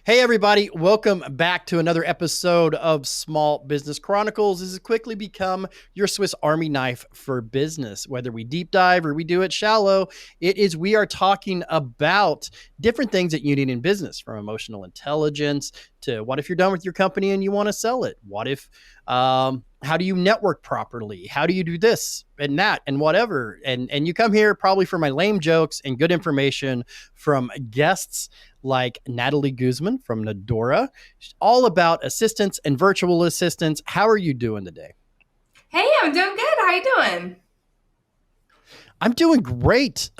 Hey, everybody. Welcome back to another episode of Small Business Chronicles. This has quickly become your Swiss Army knife for business. Whether we deep dive or we do it shallow, we are talking about different things that you need in business, from emotional intelligence to what if you're done with your company and you want to sell it? What if, how do you network properly? How do you do this and that and whatever? And you come here probably for my lame jokes and good information from guests like Natalie Guzman from Nadora, all about assistants and virtual assistants. How are you doing today? Hey, I'm doing good. How you doing? I'm doing great.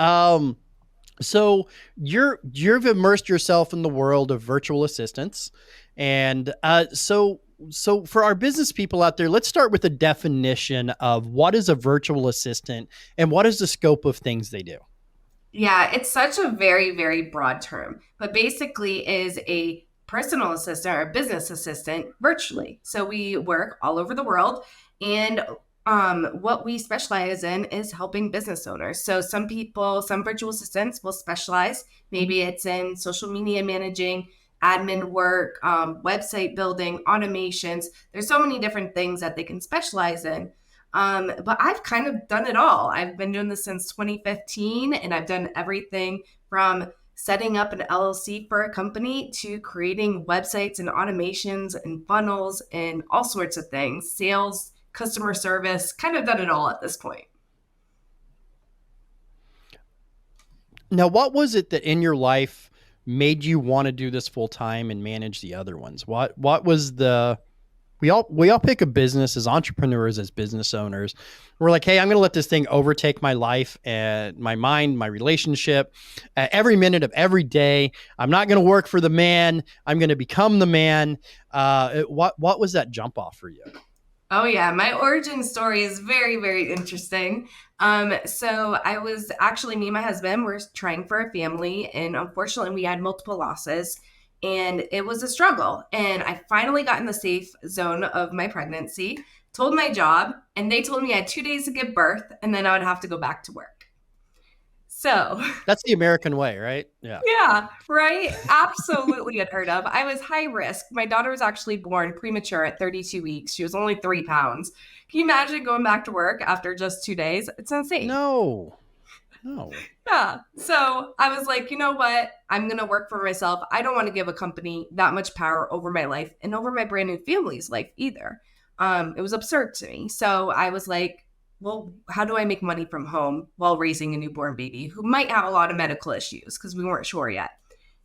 So you've immersed yourself in the world of virtual assistants, and so for our business people out there, let's start with a definition of what is a virtual assistant and what is the scope of things they do. Yeah, it's such a very, very broad term, but basically is a personal assistant or a business assistant virtually. So we work all over the world, and what we specialize in is helping business owners. So some people, some virtual assistants will specialize. Maybe it's in social media managing, admin work, website building, automations. There's so many different things that they can specialize in. But I've kind of done it all. I've been doing this since 2015, and I've done everything from setting up an LLC for a company to creating websites and automations and funnels and all sorts of things, sales, customer service, kind of done it all at this point. Now, what was it that in your life made you want to do this full time and manage the other ones? What was the we all pick a business as entrepreneurs, as business owners. We're like, hey, I'm going to let this thing overtake my life and my mind, my relationship, every minute of every day. I'm not going to work for the man. I'm going to become the man. What was that jump off for you? Oh yeah, my origin story is very, very interesting. So I was actually me and my husband were trying for a family, and unfortunately, we had multiple losses, and it was a struggle. And I finally got in the safe zone of my pregnancy, told my job, and they told me I had 2 days to give birth, and then I would have to go back to work. So That's the American way, right? Yeah. yeah, right. Absolutely unheard of. I was high risk. My daughter was actually born premature at 32 weeks. She was only 3 pounds. Can you imagine going back to work after just 2 days? It's insane. No, no. Yeah. So I was like, you know what? I'm going to work for myself. I don't want to give a company that much power over my life and over my brand new family's life either. It was absurd to me. So I was like, well, how do I make money from home while raising a newborn baby who might have a lot of medical issues because we weren't sure yet?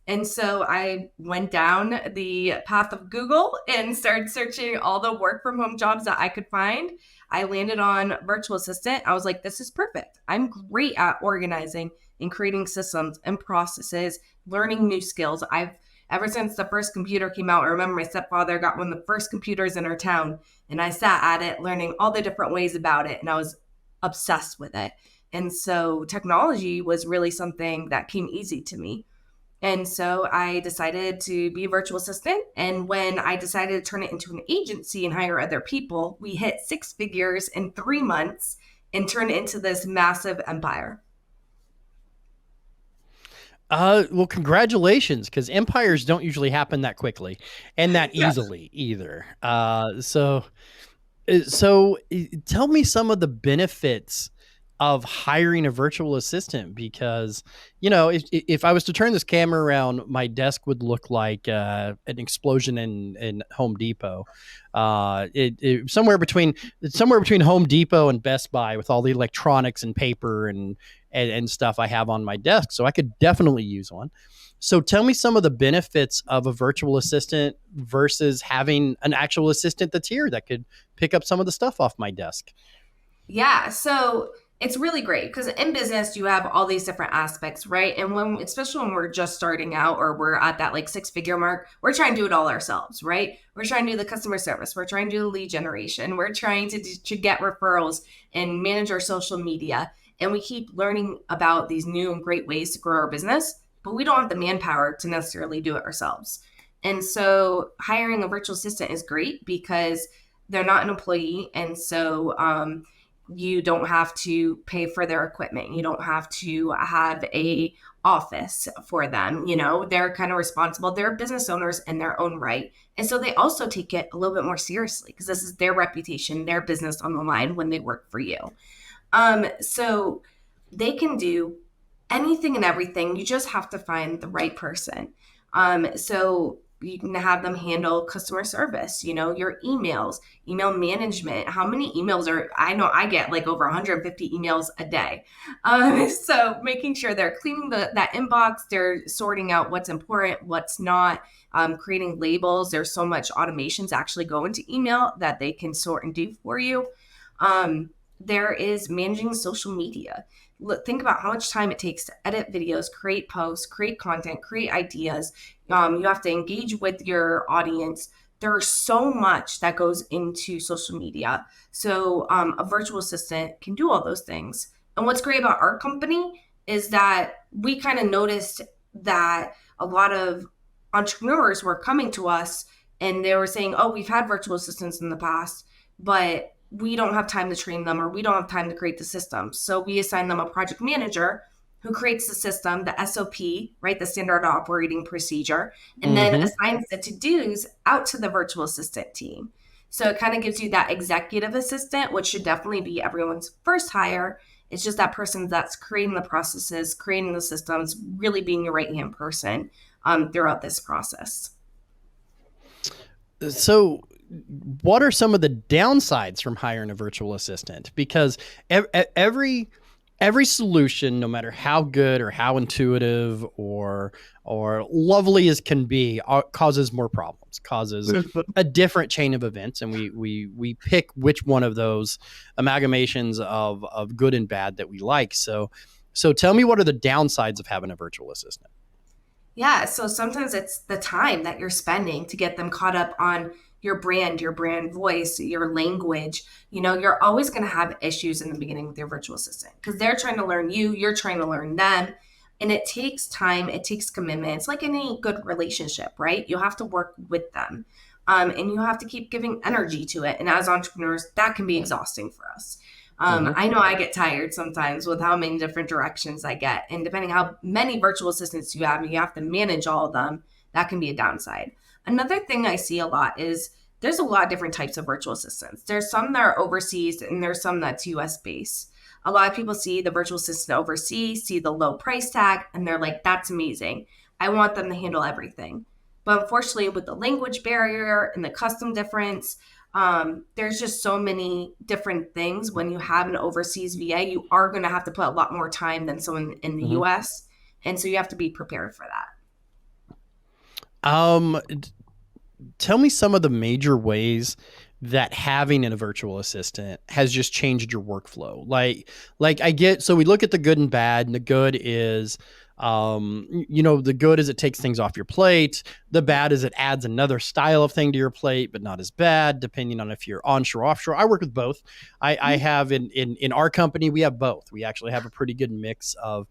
And so I went down the path of Google and started searching all the work from home jobs that I could find. I landed on virtual assistant. I was like, this is perfect. I'm great at organizing and creating systems and processes, learning new skills. I've ever since the first computer came out, I remember my stepfather got one of the first computers in our town, and I sat at it learning all the different ways about it, and I was obsessed with it. And so technology was really something that came easy to me. And so I decided to be a virtual assistant. And when I decided to turn it into an agency and hire other people, we hit six figures in 3 months and turned it into this massive empire. Well, congratulations, because empires don't usually happen that quickly and that Yeah. easily either. So tell me some of the benefits of hiring a virtual assistant, because if I was to turn this camera around, my desk would look like an explosion in Home Depot. Somewhere between Home Depot and Best Buy, with all the electronics and paper and stuff I have on my desk. So I could definitely use one. So tell me some of the benefits of a virtual assistant versus having an actual assistant that's here that could pick up some of the stuff off my desk. Yeah. So it's really great because in business, you have all these different aspects, right? And especially when we're just starting out or we're at that like six-figure mark, we're trying to do it all ourselves, right? We're trying to do the customer service. We're trying to do the lead generation. We're trying to get referrals and manage our social media. And we keep learning about these new and great ways to grow our business, but we don't have the manpower to necessarily do it ourselves. And so hiring a virtual assistant is great because they're not an employee. And so, you don't have to pay for their equipment. You don't have to have a office for them. They're kind of responsible. They're business owners in their own right. And so they also take it a little bit more seriously because this is their reputation, their business on the line when they work for you. So they can do anything and everything. You just have to find the right person. So you can have them handle customer service, your email management. How many emails I know I get like over 150 emails a day. So making sure they're cleaning that inbox, they're sorting out what's important, what's not, creating labels. There's so much automations actually go into email that they can sort and do for you. There is managing social media. Think about how much time it takes to edit videos, create posts, create content, create ideas. You have to engage with your audience. There's so much that goes into social media. So a virtual assistant can do all those things. And what's great about our company is that we kind of noticed that a lot of entrepreneurs were coming to us and they were saying, oh, we've had virtual assistants in the past, but we don't have time to train them, or we don't have time to create the system. So we assign them a project manager who creates the system, the SOP, right, the standard operating procedure, and then assigns the to-dos out to the virtual assistant team. So it kind of gives you that executive assistant, which should definitely be everyone's first hire. It's just that person that's creating the processes, creating the systems, really being your right-hand person throughout this process. So what are some of the downsides from hiring a virtual assistant? Because every solution, no matter how good or how intuitive or lovely as can be, causes more problems, causes a different chain of events, and we pick which one of those amalgamations of good and bad that we like. So tell me, what are the downsides of having a virtual assistant? Yeah, so sometimes it's the time that you're spending to get them caught up on your brand voice, your language. You're always going to have issues in the beginning with your virtual assistant because they're trying to learn you, you're trying to learn them. And it takes time, it takes commitment. It's like any good relationship, right? You have to work with them. And you have to keep giving energy to it. And as entrepreneurs, that can be exhausting for us. I know I get tired sometimes with how many different directions I get. And depending how many virtual assistants you have to manage all of them. That can be a downside. Another thing I see a lot is there's a lot of different types of virtual assistants. There's some that are overseas and there's some that's US based. A lot of people see the virtual assistant overseas, see the low price tag, and they're like, that's amazing. I want them to handle everything. But unfortunately, with the language barrier and the custom difference, there's just so many different things. When you have an overseas VA, you are going to have to put a lot more time than someone in the US. And so you have to be prepared for that. Tell me some of the major ways that having a virtual assistant has just changed your workflow. Like I get, so we look at the good and bad, and the good is, the good is it takes things off your plate. The bad is it adds another style of thing to your plate, but not as bad, depending on if you're onshore, offshore. I work with both. I have in our company, we have both. We actually have a pretty good mix of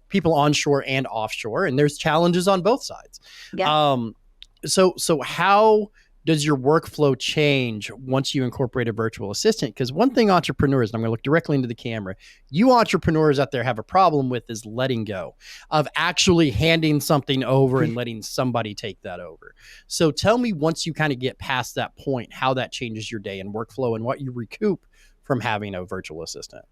people onshore and offshore, and there's challenges on both sides. Yeah. So how does your workflow change once you incorporate a virtual assistant? Because one thing entrepreneurs, and I'm going to look directly into the camera, you entrepreneurs out there have a problem with is letting go of actually handing something over and letting somebody take that over. So tell me, once you kind of get past that point, how that changes your day and workflow and what you recoup from having a virtual assistant.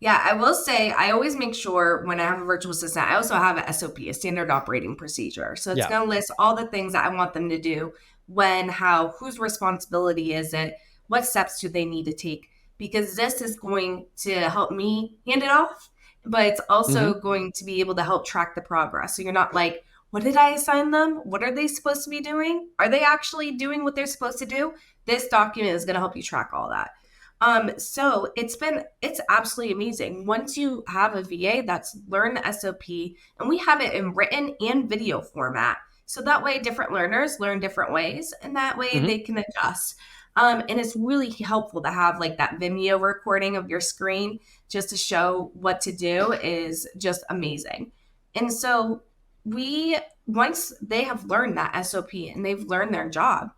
Yeah, I will say I always make sure when I have a virtual assistant, I also have an SOP, a standard operating procedure. So it's going to list all the things that I want them to do, when, how, whose responsibility is it, what steps do they need to take, because this is going to help me hand it off, but it's also going to be able to help track the progress. So you're not like, what did I assign them? What are they supposed to be doing? Are they actually doing what they're supposed to do? This document is going to help you track all that. So it's absolutely amazing. Once you have a VA that's learned the SOP, and we have it in written and video format. So that way different learners learn different ways, and that way they can adjust. And it's really helpful to have like that Vimeo recording of your screen just to show what to do is just amazing. And so once they have learned that SOP and they've learned their job,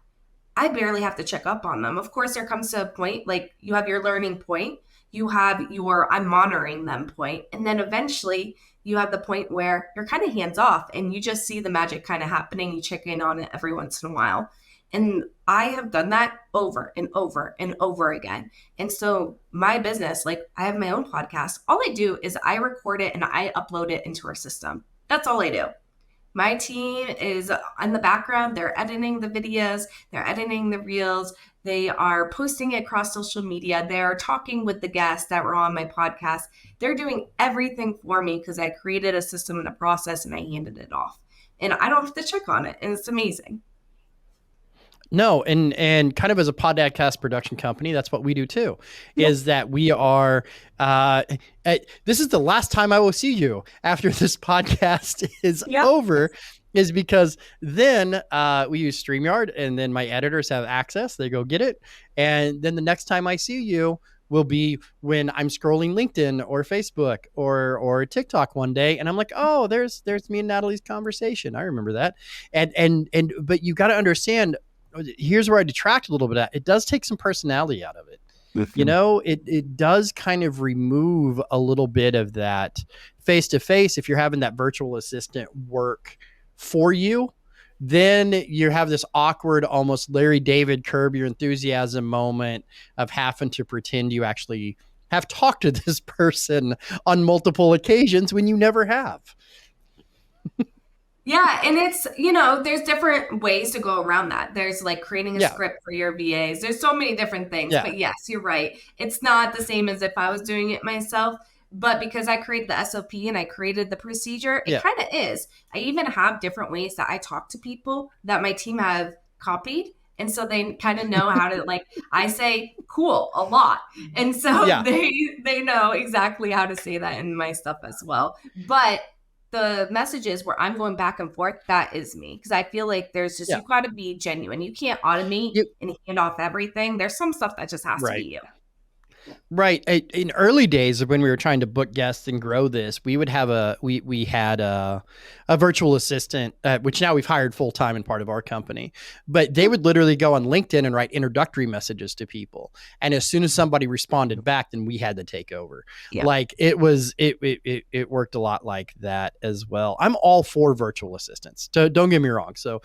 I barely have to check up on them. Of course, there comes to a point, like you have your learning point, you have your I'm monitoring them point, and then eventually you have the point where you're kind of hands off and you just see the magic kind of happening. You check in on it every once in a while. And I have done that over and over and over again. And so my business, like I have my own podcast. All I do is I record it and I upload it into our system. That's all I do. My team is in the background. They're editing the videos, they're editing the reels, they are posting it across social media, they're talking with the guests that were on my podcast. They're doing everything for me because I created a system and a process and I handed it off. And I don't have to check on it. And it's amazing. No, and kind of as a podcast production company, that's what we do too. Yep. Is that we are? This is the last time I will see you after this podcast is Yep. over, is because then we use StreamYard, and then my editors have access. They go get it, and then the next time I see you will be when I'm scrolling LinkedIn or Facebook or TikTok one day, and I'm like, oh, there's me and Natalie's conversation. I remember that, and but you got to understand. Here's where I detract a little bit at. It does take some personality out of it. You know, it does kind of remove a little bit of that face to face. If you're having that virtual assistant work for you, then you have this awkward, almost Larry David Curb Your Enthusiasm moment of having to pretend you actually have talked to this person on multiple occasions when you never have. Yeah, and it's, there's different ways to go around that. There's like creating a script for your VAs. There's so many different things. Yeah. But yes, you're right. It's not the same as if I was doing it myself. But because I created the SOP and I created the procedure, it kind of is. I even have different ways that I talk to people that my team have copied. And so they kind of know how to, like, I say cool a lot. And so they know exactly how to say that in my stuff as well. But the messages where I'm going back and forth, that is me. Because I feel like there's just, you've got to be genuine. You can't automate and hand off everything. There's some stuff that just has to be you. Right. In early days of when we were trying to book guests and grow this, we would have we had a virtual assistant, which now we've hired full time and part of our company. But they would literally go on LinkedIn and write introductory messages to people, and as soon as somebody responded back, then we had to take over. Yeah. Like it worked a lot like that as well. I'm all for virtual assistants. So don't get me wrong. So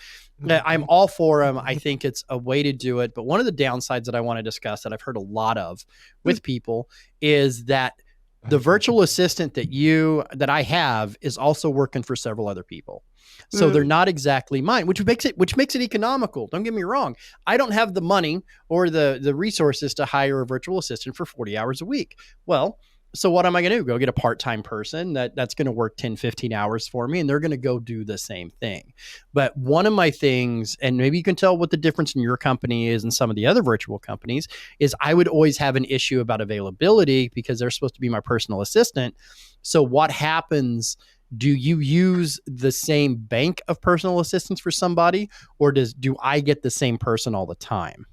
I'm all for them. I think it's a way to do it. But one of the downsides that I want to discuss that I've heard a lot of with people is that the virtual assistant that I have is also working for several other people. So they're not exactly mine, which makes it economical. Don't get me wrong. I don't have the money or the resources to hire a virtual assistant for 40 hours a week. Well, so what am I going to do? Go get a part-time person that's going to work 10, 15 hours for me, and they're going to go do the same thing. But one of my things, and maybe you can tell what the difference in your company is and some of the other virtual companies, is I would always have an issue about availability because they're supposed to be my personal assistant. So what happens? Do you use the same bank of personal assistants for somebody, or do I get the same person all the time?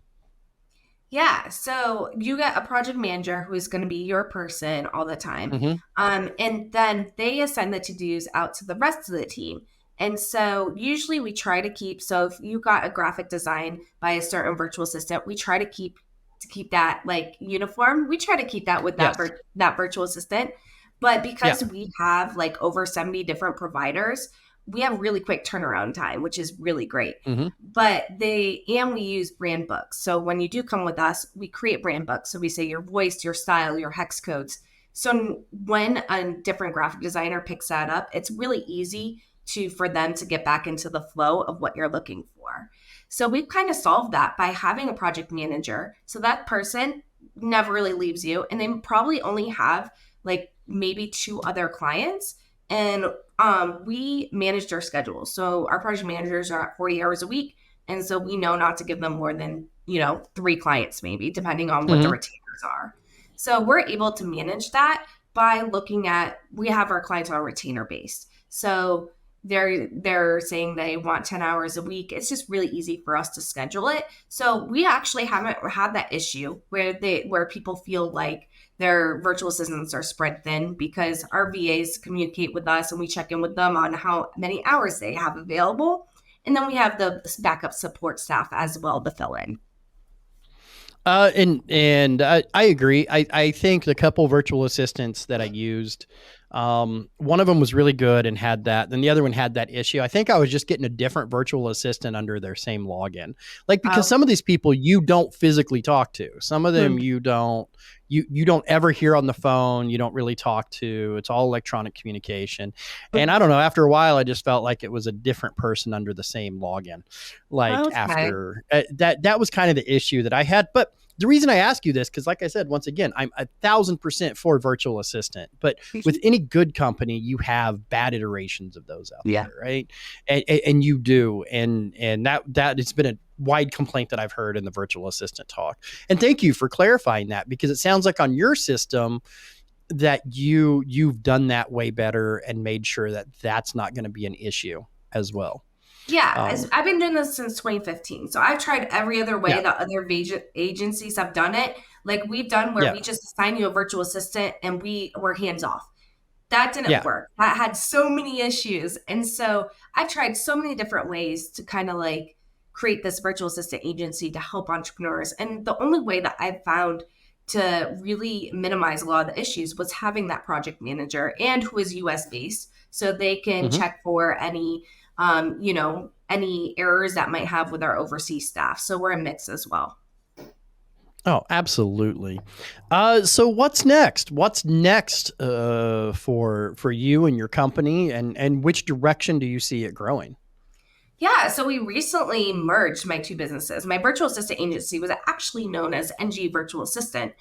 Yeah, so you get a project manager who is going to be your person all the time. Mm-hmm. And then they assign the to-dos out to the rest of the team. And so usually we try to keep, so if you got a graphic design by a certain virtual assistant, we try to keep that like uniform. We try to keep that with that virtual assistant. But because we have like over 70 different providers, we have really quick turnaround time, which is really great. Mm-hmm. But we use brand books. So when you do come with us, we create brand books. So we say your voice, your style, your hex codes. So when a different graphic designer picks that up, it's really easy for them to get back into the flow of what you're looking for. So we've kind of solved that by having a project manager. So that person never really leaves you. And they probably only have like maybe 2 other clients. And we manage their schedules. So our project managers are at 40 hours a week. And so we know not to give them more than, 3 clients, maybe, depending on what the retainers are. So we're able to manage that by looking at, we have our clients on retainer based. So they're saying they want 10 hours a week. It's just really easy for us to schedule it. So we actually haven't had that issue where people feel like their virtual assistants are spread thin, because our VAs communicate with us and we check in with them on how many hours they have available. And then we have the backup support staff as well to fill in. And I agree. I think the couple virtual assistants that I used One of them was really good and had that. Then the other one had that issue. I think I was just getting a different virtual assistant under their same login. Like, because Oh, some of these people you don't physically talk to. Some of them hmm. you don't ever hear on the phone. You don't really talk to. It's all electronic communication. And I don't know, after a while I just felt like it was a different person under the same login. Like Okay. after that was kind of the issue that I had. But the reason I ask you this, because like I said, once again, I'm 1,000% for virtual assistant, but with any good company, you have bad iterations of those out Yeah. there, right? And you do, and that it's been a wide complaint that I've heard in the virtual assistant talk. And thank you for clarifying that, because it sounds like on your system that you've done that way better and made sure that that's not going to be an issue as well. Yeah, Um, I've been doing this since 2015. So I've tried every other way yeah, that other agencies have done it. Like we've done where yeah, we just assign you a virtual assistant and we were hands off. That didn't yeah. work. That had so many issues. And so I tried so many different ways to kind of like create this virtual assistant agency to help entrepreneurs. And the only way that I found to really minimize a lot of the issues was having that project manager and who is US based so they can Mm-hmm. check for any any errors that might have with our overseas staff. So we're a mix as well. Oh, absolutely. So what's next? What's next for you and your company, and which direction do you see it growing? Yeah, so we recently merged my two businesses. My virtual assistant agency was actually known as NG Virtual Assistant,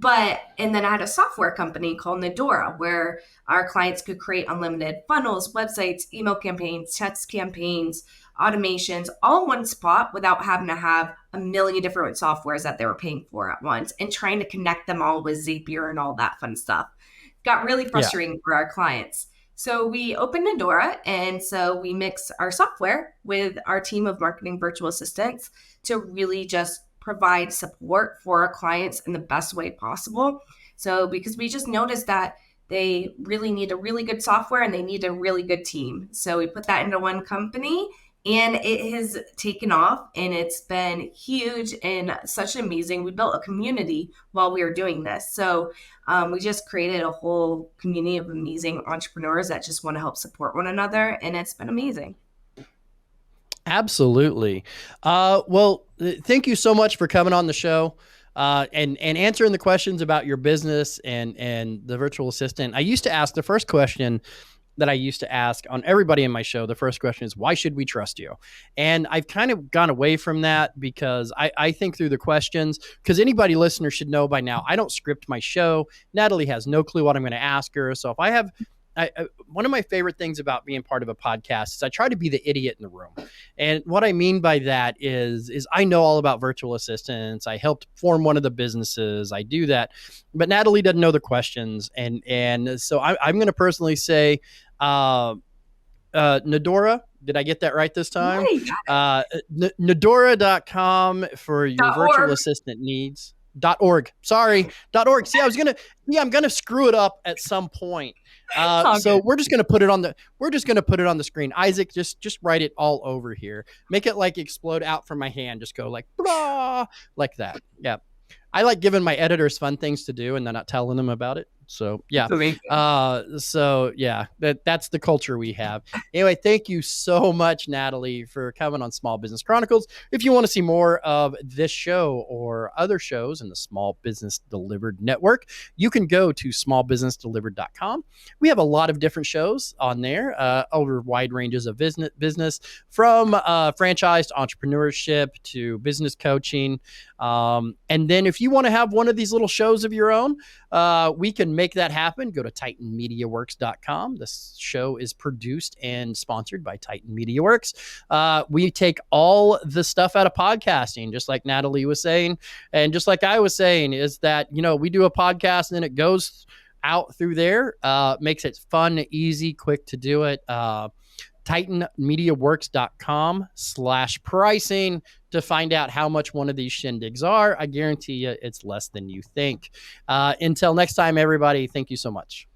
and then I had a software company called Nadora where our clients could create unlimited funnels, websites, email campaigns, text campaigns, automations, all in one spot without having to have a million different softwares that they were paying for at once and trying to connect them all with Zapier and all that fun stuff. Got really Yeah. frustrating for our clients. So we opened Nadora, and so we mix our software with our team of marketing virtual assistants to really just provide support for our clients in the best way possible. So because we just noticed that they really need a really good software and they need a really good team. So we put that into one company and it has taken off and it's been huge and such amazing. We built a community while we were doing this. So we just created a whole community of amazing entrepreneurs that just want to help support one another. And it's been amazing. Absolutely. Well, thank you so much for coming on the show and answering the questions about your business and the virtual assistant. I used to ask the first question that I used to ask on everybody in my show. The first question is, why should we trust you? And I've kind of gone away from that because I think through the questions, because anybody listener should know by now, I don't script my show. Natalie has no clue what I'm going to ask her. So if I have one of my favorite things about being part of a podcast is I try to be the idiot in the room. And what I mean by that is I know all about virtual assistants. I helped form one of the businesses. I do that, but Natalie doesn't know the questions. And so I'm going to personally say, uh, Nadora, did I get that right this time? Yay! Nadora.com for your virtual .org. assistant needs. .org. Sorry. .org. See, I'm gonna screw it up at some point. It's all So good. we're just gonna put it on the screen. Isaac, just write it all over here. Make it like explode out from my hand. Just go like blah, like that. Yeah. I like giving my editors fun things to do and then not telling them about it. So yeah. It's amazing. So yeah, that's the culture we have. Anyway, thank you so much, Natalie, for coming on Small Business Chronicles. If you want to see more of this show or other shows in the Small Business Delivered Network, you can go to smallbusinessdelivered.com. We have a lot of different shows on there over wide ranges of business from franchise to entrepreneurship to business coaching. And then if you want to have one of these little shows of your own, we can make that happen. Go to titanmediaworks.com. This show is produced and sponsored by Titan Media Works. We take all the stuff out of podcasting, just like Natalie was saying. And just like I was saying, is that, we do a podcast and then it goes out through there, makes it fun, easy, quick to do it. titanmediaworks.com/pricing to find out how much one of these shindigs are. I guarantee you it's less than you think. Until next time, everybody, thank you so much.